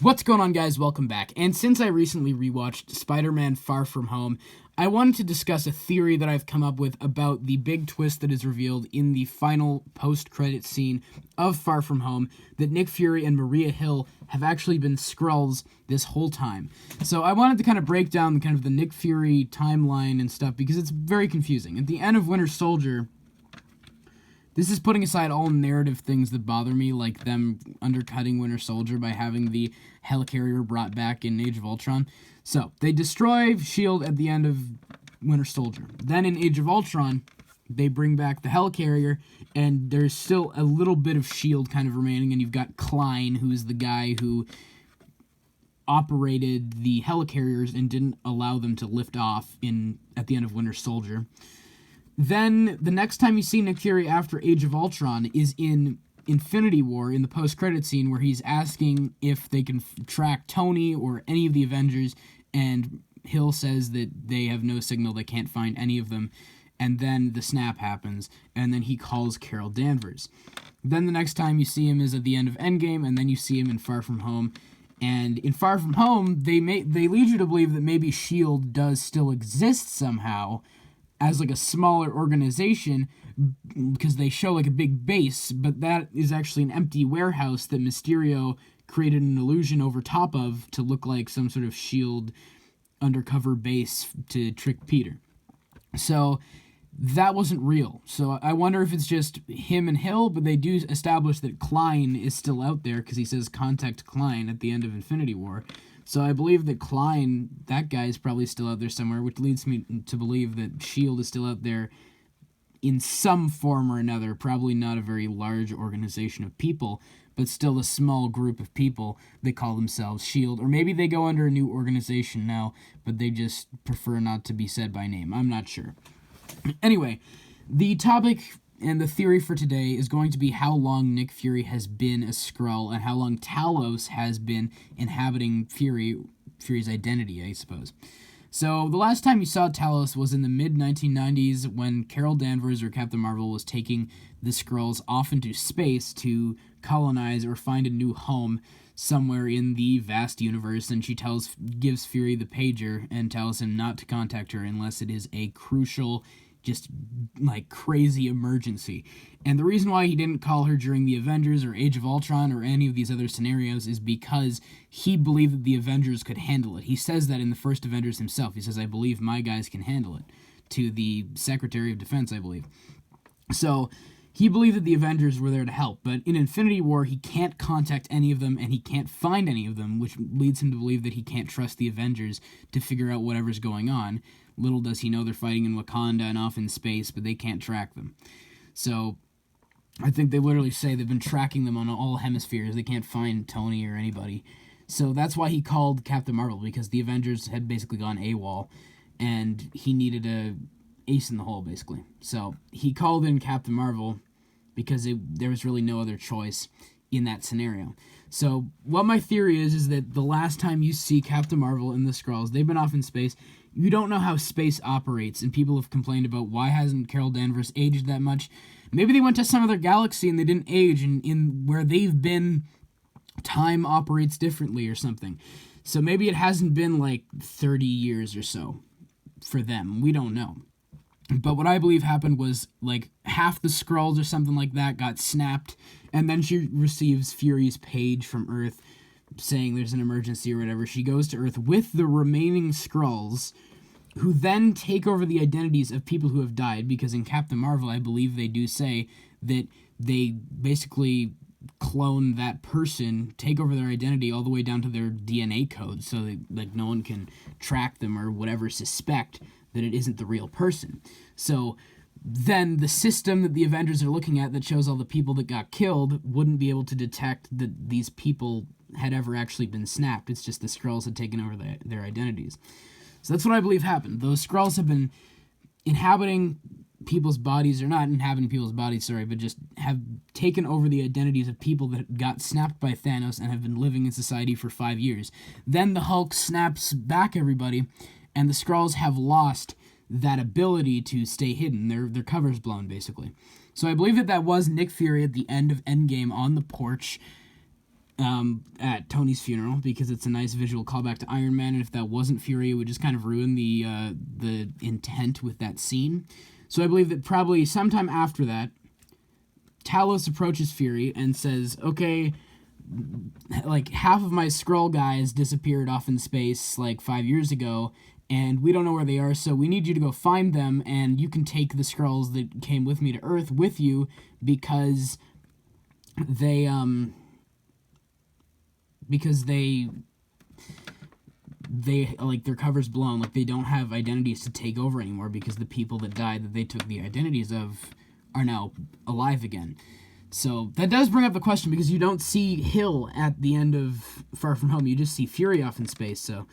What's going on, guys? Welcome back. And since I recently rewatched Spider-Man Far From Home, I wanted to discuss a theory that I've come up with about the big twist that is revealed in the final post-credit scene of Far From Home, that Nick Fury and Maria Hill have actually been Skrulls this whole time. So I wanted to kind of break down kind of the Nick Fury timeline and stuff because it's very confusing. At the end of Winter Soldier, this is putting aside all narrative things that bother me, like them undercutting Winter Soldier by having the helicarrier brought back in Age of Ultron. So, they destroy S.H.I.E.L.D. at the end of Winter Soldier. Then in Age of Ultron, they bring back the helicarrier, and there's still a little bit of S.H.I.E.L.D. kind of remaining, and you've got Klein, who is the guy who operated the helicarriers and didn't allow them to lift off at the end of Winter Soldier. Then, the next time you see Nick Fury after Age of Ultron is in Infinity War, in the post-credit scene, where he's asking if they can track Tony or any of the Avengers, and Hill says that they have no signal, they can't find any of them, and then the snap happens, and then he calls Carol Danvers. Then the next time you see him is at the end of Endgame, and then you see him in Far From Home, and in Far From Home, they lead you to believe that maybe S.H.I.E.L.D. does still exist somehow, as like a smaller organization, because they show like a big base, but that is actually an empty warehouse that Mysterio created an illusion over top of to look like some sort of S.H.I.E.L.D. undercover base to trick Peter. So that wasn't real. So I wonder if it's just him and Hill, but they do establish that Klein is still out there because he says contact Klein at the end of Infinity War. So I believe that Klein, that guy, is probably still out there somewhere, which leads me to believe that S.H.I.E.L.D. is still out there in some form or another. Probably not a very large organization of people, but still a small group of people that call themselves S.H.I.E.L.D. Or maybe they go under a new organization now, but they just prefer not to be said by name. I'm not sure. Anyway, the topic and the theory for today is going to be how long Nick Fury has been a Skrull and how long Talos has been inhabiting Fury's identity, I suppose. So, the last time you saw Talos was in the mid-1990s when Carol Danvers, or Captain Marvel, was taking the Skrulls off into space to colonize or find a new home somewhere in the vast universe, and she gives Fury the pager and tells him not to contact her unless it is a crucial, just like crazy emergency. And the reason why he didn't call her during the Avengers or Age of Ultron or any of these other scenarios is because he believed that the Avengers could handle it. He says that in the first Avengers himself. He says, I believe my guys can handle it, to the Secretary of Defense, I believe. So he believed that the Avengers were there to help, but in Infinity War, he can't contact any of them, and he can't find any of them, which leads him to believe that he can't trust the Avengers to figure out whatever's going on. Little does he know they're fighting in Wakanda and off in space, but they can't track them. So I think they literally say they've been tracking them on all hemispheres. They can't find Tony or anybody. So that's why he called Captain Marvel, because the Avengers had basically gone AWOL, and he needed a ace in the hole, basically. So he called in Captain Marvel because there was really no other choice in that scenario. So what my theory is that the last time you see Captain Marvel and the Skrulls, they've been off in space. You don't know how space operates, and people have complained about why hasn't Carol Danvers aged that much. Maybe they went to some other galaxy and they didn't age, and in where they've been, time operates differently or something. So maybe it hasn't been like 30 years or so for them. We don't know. But what I believe happened was, like, half the Skrulls or something like that got snapped, and then she receives Fury's page from Earth saying there's an emergency or whatever. She goes to Earth with the remaining Skrulls, who then take over the identities of people who have died, because in Captain Marvel, I believe they do say that they basically clone that person, take over their identity all the way down to their DNA code, so that, like, no one can track them or whatever, suspect that it isn't the real person. So then the system that the Avengers are looking at that shows all the people that got killed wouldn't be able to detect that these people had ever actually been snapped. It's just the Skrulls had taken over their identities. So that's what I believe happened. Those Skrulls have been inhabiting people's bodies, or not inhabiting people's bodies, sorry, but just have taken over the identities of people that got snapped by Thanos and have been living in society for 5 years. Then the Hulk snaps back everybody, and the Skrulls have lost that ability to stay hidden. Their cover's blown, basically. So I believe that was Nick Fury at the end of Endgame on the porch, at Tony's funeral, because it's a nice visual callback to Iron Man, and if that wasn't Fury, it would just kind of ruin the intent with that scene. So I believe that probably sometime after that, Talos approaches Fury and says, okay, like, half of my Skrull guys disappeared off in space like 5 years ago, and we don't know where they are, so we need you to go find them, and you can take the Skrulls that came with me to Earth with you, because they like, their cover's blown, like, they don't have identities to take over anymore, because the people that died that they took the identities of are now alive again. So that does bring up the question, because you don't see Hill at the end of Far From Home, you just see Fury off in space. So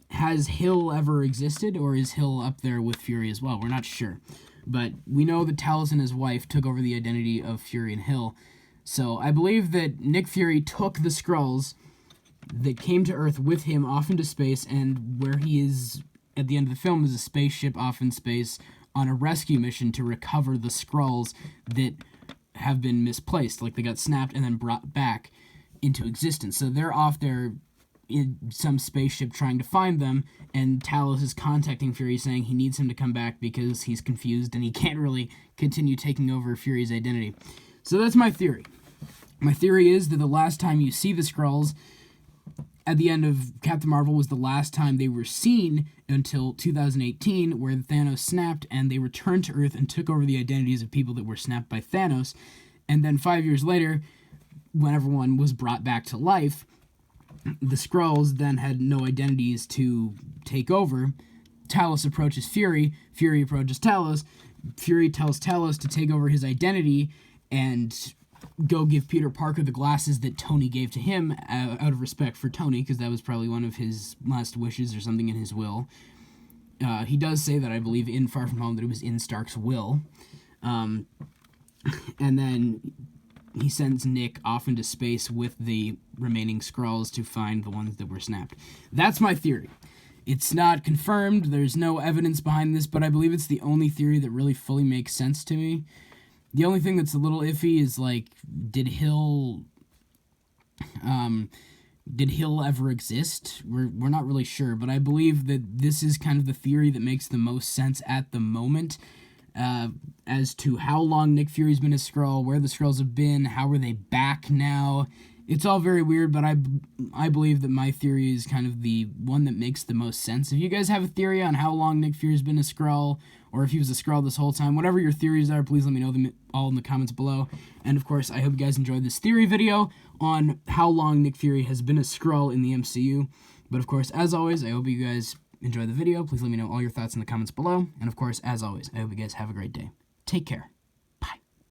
has Hill ever existed, or is Hill up there with Fury as well? We're not sure. But we know that Talos and his wife took over the identity of Fury and Hill. So I believe that Nick Fury took the Skrulls that came to Earth with him off into space, and where he is at the end of the film is a spaceship off in space on a rescue mission to recover the Skrulls that have been misplaced, like they got snapped and then brought back into existence. So they're off there in some spaceship trying to find them, and Talos is contacting Fury saying he needs him to come back because he's confused and he can't really continue taking over Fury's identity. So that's my theory. My theory is that the last time you see the Skrulls at the end of Captain Marvel was the last time they were seen until 2018, where Thanos snapped and they returned to Earth and took over the identities of people that were snapped by Thanos. And then 5 years later, when everyone was brought back to life, the Skrulls then had no identities to take over. Talos approaches Fury. Fury approaches Talos. Fury tells Talos to take over his identity and go give Peter Parker the glasses that Tony gave to him out of respect for Tony, because that was probably one of his last wishes or something in his will. He does say that, I believe, in Far From Home, that it was in Stark's will. And then he sends Nick off into space with the remaining Skrulls to find the ones that were snapped. That's my theory. It's not confirmed, there's no evidence behind this, but I believe it's the only theory that really fully makes sense to me. The only thing that's a little iffy is, like, did Hill ever exist? We're not really sure, but I believe that this is kind of the theory that makes the most sense at the moment, as to how long Nick Fury's been a Skrull, where the Skrulls have been, how are they back now. It's all very weird, but I believe that my theory is kind of the one that makes the most sense. If you guys have a theory on how long Nick Fury's been a Skrull, or if he was a Skrull this whole time, whatever your theories are, please let me know them all in the comments below. And of course, I hope you guys enjoyed this theory video on how long Nick Fury has been a Skrull in the MCU. But of course, as always, I hope you guys enjoyed the video. Please let me know all your thoughts in the comments below. And of course, as always, I hope you guys have a great day. Take care.